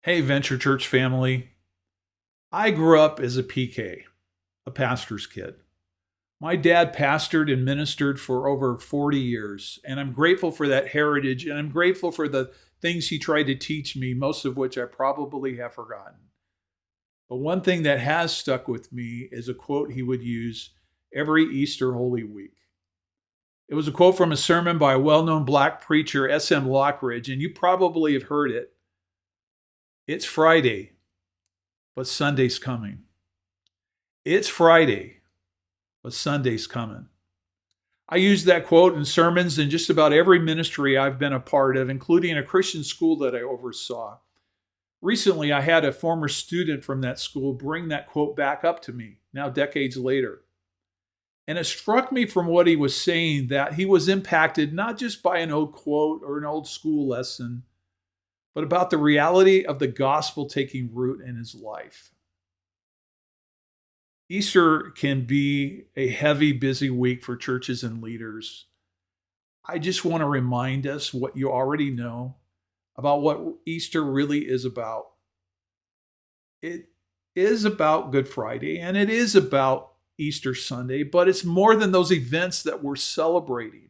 Hey, Venture Church family. I grew up as a PK, a pastor's kid. My dad pastored and ministered for over 40 years, and I'm grateful for that heritage, and I'm grateful for the things he tried to teach me, most of which I probably have forgotten. But one thing that has stuck with me is a quote he would use every Easter Holy Week. It was a quote from a sermon by a well known black preacher, S.M. Lockridge, and you probably have heard it. It's Friday, but Sunday's coming. It's Friday, but Sunday's coming. I use that quote in sermons in just about every ministry I've been a part of, including a Christian school that I oversaw. Recently, I had a former student from that school bring that quote back up to me, now decades later. And it struck me from what he was saying that he was impacted not just by an old quote or an old school lesson, but about the reality of the gospel taking root in his life. Easter can be a heavy, busy week for churches and leaders. I just want to remind us what you already know about what Easter really is about. It is about Good Friday and it is about Easter Sunday, but it's more than those events that we're celebrating.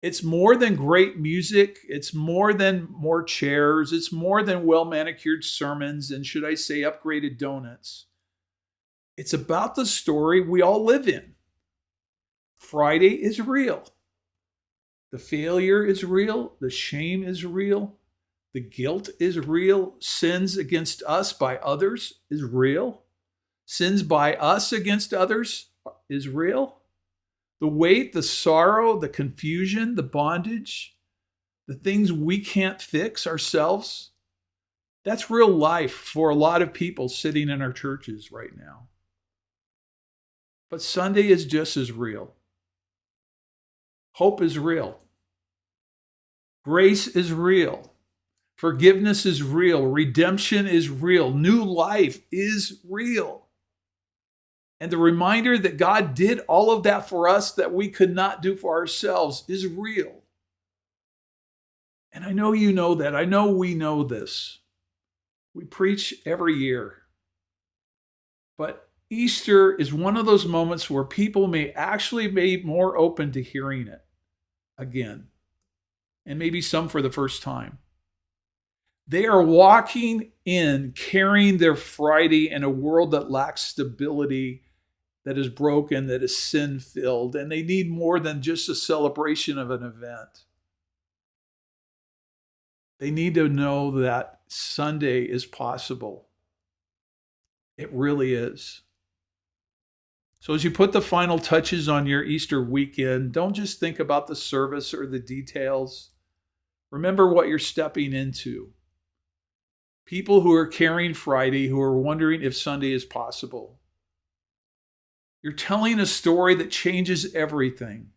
It's more than great music. It's more than more chairs. It's more than well manicured sermons and, should I say, upgraded donuts. It's about the story we all live in. Friday is real. The failure is real. The shame is real. The guilt is real. Sins against us by others is real. Sins by us against others is real. The weight, the sorrow, the confusion, the bondage, the things we can't fix ourselves, that's real life for a lot of people sitting in our churches right now. But Sunday is just as real. Hope is real. Grace is real. Forgiveness is real. Redemption is real. New life is real. And the reminder that God did all of that for us that we could not do for ourselves is real. And I know you know that. I know we know this. We preach every year. But Easter is one of those moments where people may actually be more open to hearing it again, and maybe some for the first time. They are walking in carrying their Friday in a world that lacks stability, that is broken, that is sin filled, and they need more than just a celebration of an event. They need to know that Sunday is possible. It really is. So, as you put the final touches on your Easter weekend, don't just think about the service or the details. Remember what you're stepping into. People who are carrying Friday, who are wondering if Sunday is possible. You're telling a story that changes everything.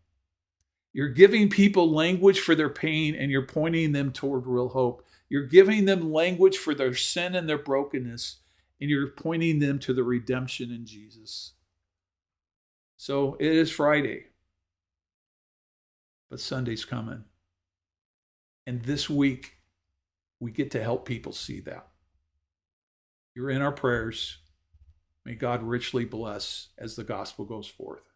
You're giving people language for their pain and you're pointing them toward real hope. You're giving them language for their sin and their brokenness, and you're pointing them to the redemption in Jesus. So it is Friday, but Sunday's coming. And this week, we get to help people see that. You're in our prayers. May God richly bless as the gospel goes forth.